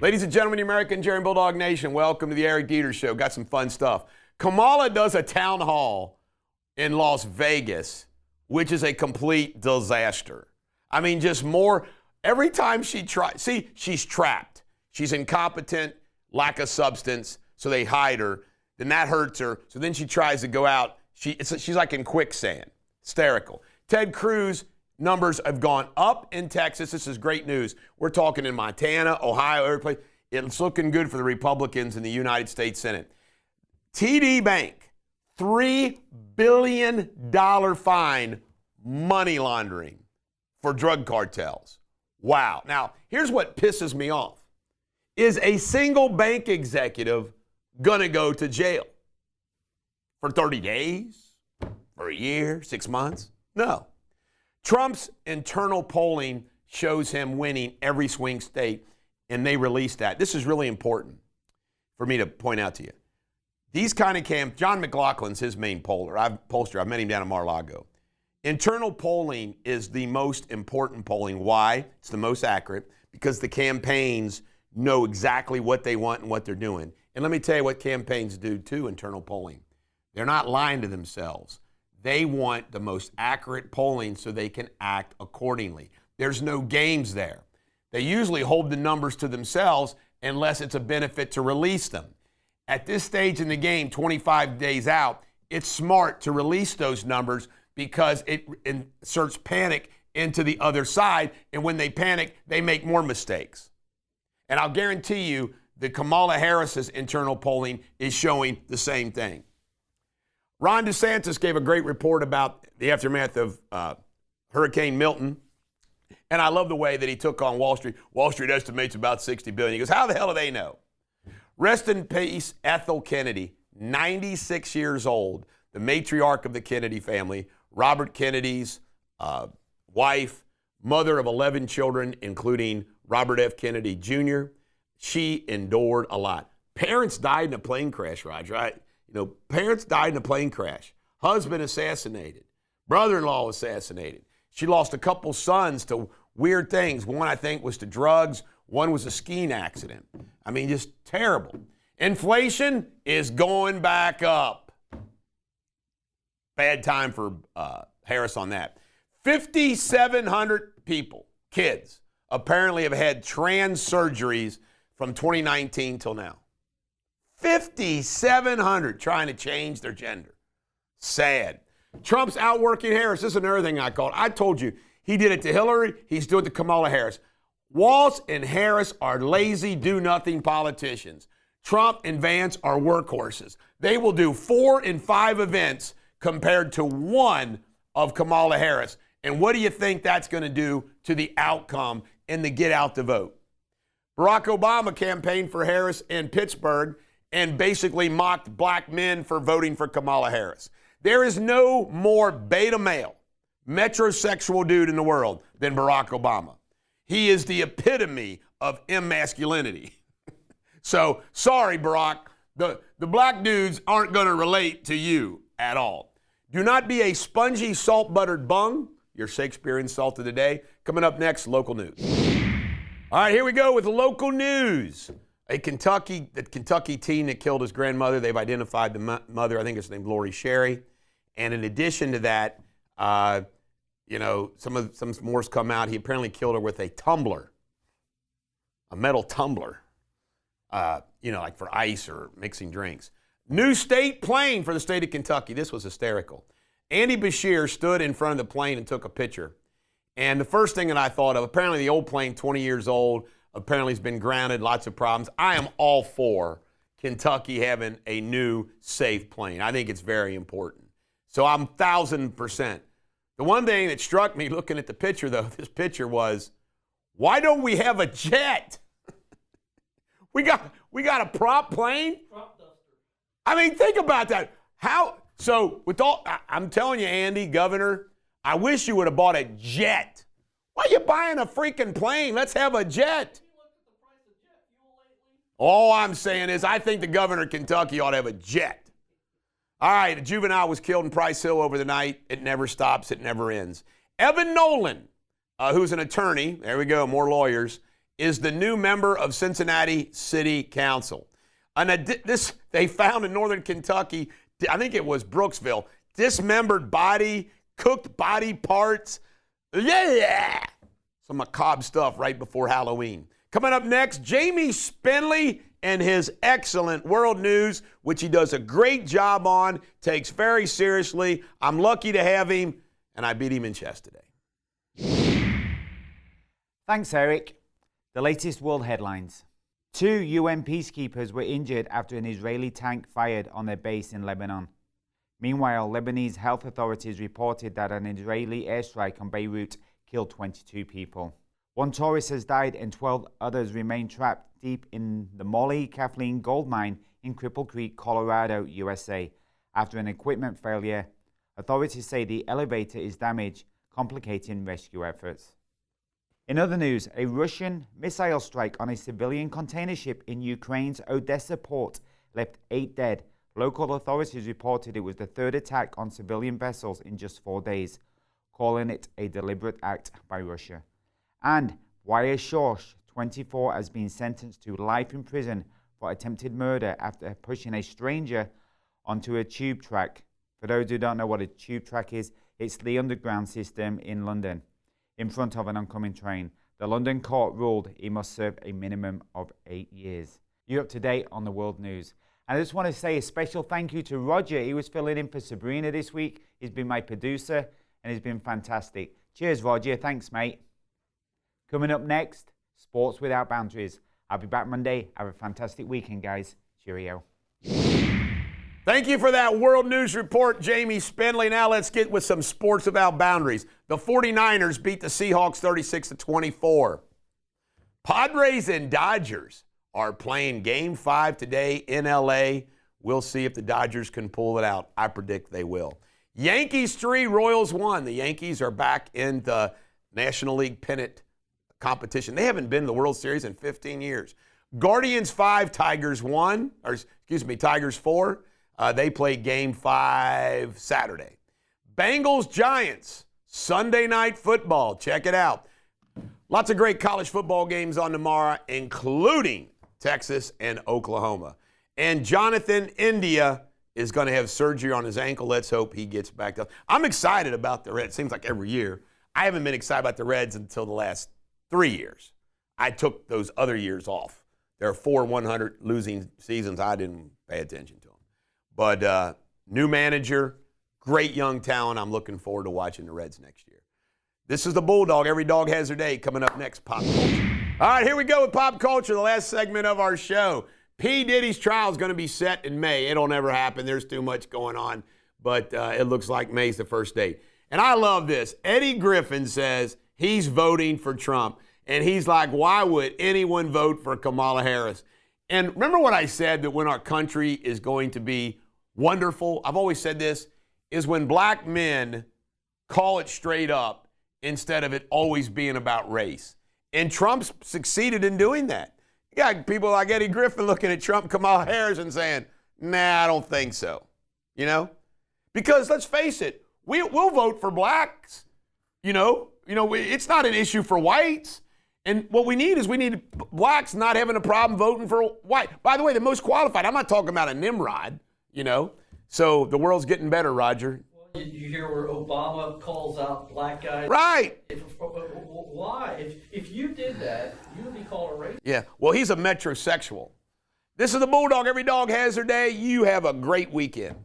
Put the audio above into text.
Ladies and gentlemen, the American Jerry Bulldog Nation, welcome to the Eric Deters Show. Got some fun stuff. Kamala does a town hall in Las Vegas, which is a complete disaster. I mean, just more, every time she tries, see, she's trapped. She's incompetent, lack of substance, so they hide her. Then that hurts her. So then she tries to go out. She's like in quicksand. Hysterical. Ted Cruz numbers have gone up in Texas. This is great news. We're talking in Montana, Ohio, every place. It's looking good for the Republicans in the United States Senate. TD Bank, $3 billion fine, money laundering for drug cartels. Wow. Now, here's what pisses me off. Is a single bank executive going to go to jail for 30 days, for a year, 6 months? No. Trump's internal polling shows him winning every swing state, and they released that. This is really important for me to point out to you. These kind of John McLaughlin's his main pollster. I've met him down in Mar-a-Lago. Internal polling is the most important polling. Why? It's the most accurate because the campaigns know exactly what they want and what they're doing. And let me tell you what campaigns do too, internal polling. They're not lying to themselves. They want the most accurate polling so they can act accordingly. There's no games there. They usually hold the numbers to themselves unless it's a benefit to release them. At this stage in the game, 25 days out, it's smart to release those numbers because it inserts panic into the other side, and when they panic, they make more mistakes. And I'll guarantee you that Kamala Harris's internal polling is showing the same thing. Ron Desantis gave a great report about the aftermath of Hurricane Milton. And I love the way that he took on Wall Street. Wall Street estimates about $60 billion. He goes, how the hell do they know? Rest in peace, Ethel Kennedy, 96 years old, the matriarch of the Kennedy family, Robert Kennedy's wife, mother of 11 children, including Robert F. Kennedy Jr. She endured a lot. Parents died in a plane crash, Roger, right? You know, parents died in a plane crash. Husband assassinated. Brother-in-law assassinated. She lost a couple sons to weird things. One, I think, was to drugs. One was a skiing accident. I mean, just terrible. Inflation is going back up. Bad time for Harris on that. 5,700 people, kids, apparently have had trans surgeries from 2019 till now. 5,700 trying to change their gender. Sad. Trump's outworking Harris. This is another thing I called. I told you, he did it to Hillary. He's doing it to Kamala Harris. Walz and Harris are lazy, do-nothing politicians. Trump and Vance are workhorses. They will do 4 and 5 events compared to 1 of Kamala Harris. And what do you think that's going to do to the outcome in the get out the vote? Barack Obama campaigned for Harris in Pittsburgh and basically mocked black men for voting for Kamala Harris. There is no more beta male, metrosexual dude in the world than Barack Obama. He is the epitome of emasculinity. So, sorry, Barack, the black dudes aren't going to relate to you at all. Do not be a spongy, salt-buttered bung. Your Shakespearean salt of the day. Coming up next, local news. All right, here we go with local news. The Kentucky teen that killed his grandmother, they've identified the mother, I think it's named Lori Sherry. And in addition to that, some more's come out. He apparently killed her with a tumbler, a metal tumbler, like for ice or mixing drinks. New state plane for the state of Kentucky. This was hysterical. Andy Bashir stood in front of the plane and took a picture. And the first thing that I thought of, apparently the old plane, 20 years old, apparently has been grounded, lots of problems. I am all for Kentucky having a new safe plane. I think it's very important. So I'm 1,000%. The one thing that struck me looking at the picture, though, this picture was, why don't we have a jet? we got a prop plane? Prop duster. I mean, think about that. I'm telling you, Andy, Governor, I wish you would have bought a jet. Why are you buying a freaking plane? Let's have a jet. Have you looked at the price of jet fuel lately? All I'm saying is I think the governor of Kentucky ought to have a jet. All right, a juvenile was killed in Price Hill over the night. It never stops. It never ends. Evan Nolan, who's an attorney, there we go, more lawyers, is the new member of Cincinnati City Council. This they found in northern Kentucky, I think it was Brooksville, dismembered body, cooked body parts. Yeah! Some macabre stuff right before Halloween. Coming up next, Jamie Spinley and his excellent world news, which he does a great job on, takes very seriously. I'm lucky to have him, and I beat him in chess today. Thanks, Eric. The latest world headlines. 2 UN peacekeepers were injured after an Israeli tank fired on their base in Lebanon. Meanwhile, Lebanese health authorities reported that an Israeli airstrike on Beirut killed 22 people. 1 tourist has died and 12 others remain trapped deep in the Molly Kathleen gold mine in Cripple Creek, Colorado, USA, after an equipment failure. Authorities say the elevator is damaged, complicating rescue efforts. In other news, a Russian missile strike on a civilian container ship in Ukraine's Odessa port left 8 dead. Local authorities reported it was the 3rd attack on civilian vessels in just 4 days, calling it a deliberate act by Russia. And Wire Shorsh, 24, has been sentenced to life in prison for attempted murder after pushing a stranger onto a tube track. For those who don't know what a tube track is, it's the underground system in London, in front of an oncoming train. The London court ruled he must serve a minimum of 8 years. You're up to date on the world news. And I just want to say a special thank you to Roger. He was filling in for Sabrina this week. He's been my producer, and he's been fantastic. Cheers, Roger. Thanks, mate. Coming up next, Sports Without Boundaries. I'll be back Monday. Have a fantastic weekend, guys. Cheerio. Thank you for that world news report, Jamie Spinley. Now let's get with some Sports Without Boundaries. The 49ers beat the Seahawks 36-24. Padres and Dodgers are playing Game 5 today in L.A. We'll see if the Dodgers can pull it out. I predict they will. Yankees 3, Royals 1. The Yankees are back in the National League pennant competition. They haven't been to the World Series in 15 years. Guardians 5, Tigers 4. They play Game 5 Saturday. Bengals Giants, Sunday Night Football. Check it out. Lots of great college football games on tomorrow, including Texas and Oklahoma. And Jonathan India is going to have surgery on his ankle. Let's hope he gets back up. I'm excited about the Reds. It seems like every year. I haven't been excited about the Reds until the last 3 years. I took those other years off. There are 4 100 losing seasons. I didn't pay attention to them. But new manager, great young talent. I'm looking forward to watching the Reds next year. This is the Bulldog. Every dog has their day. Coming up next, Pop Culture. All right, here we go with Pop Culture, the last segment of our show. P. Diddy's trial is going to be set in May. It'll never happen. There's too much going on. But it looks like May's the first date. And I love this. Eddie Griffin says he's voting for Trump. And he's like, why would anyone vote for Kamala Harris? And remember what I said, that when our country is going to be wonderful, I've always said this, is when black men call it straight up instead of it always being about race. And Trump's succeeded in doing that. You got people like Eddie Griffin looking at Trump, Kamala Harris, and saying, nah, I don't think so. You know? Because let's face it, we'll vote for blacks. It's not an issue for whites. And what we need blacks not having a problem voting for white. By the way, the most qualified, I'm not talking about a Nimrod, So the world's getting better, Roger. Well, you hear where Obama calls out black guys? Right. Why? If you did that, you would be called a racist. Yeah, well, he's a metrosexual. This is the Bulldog. Every dog has their day. You have a great weekend.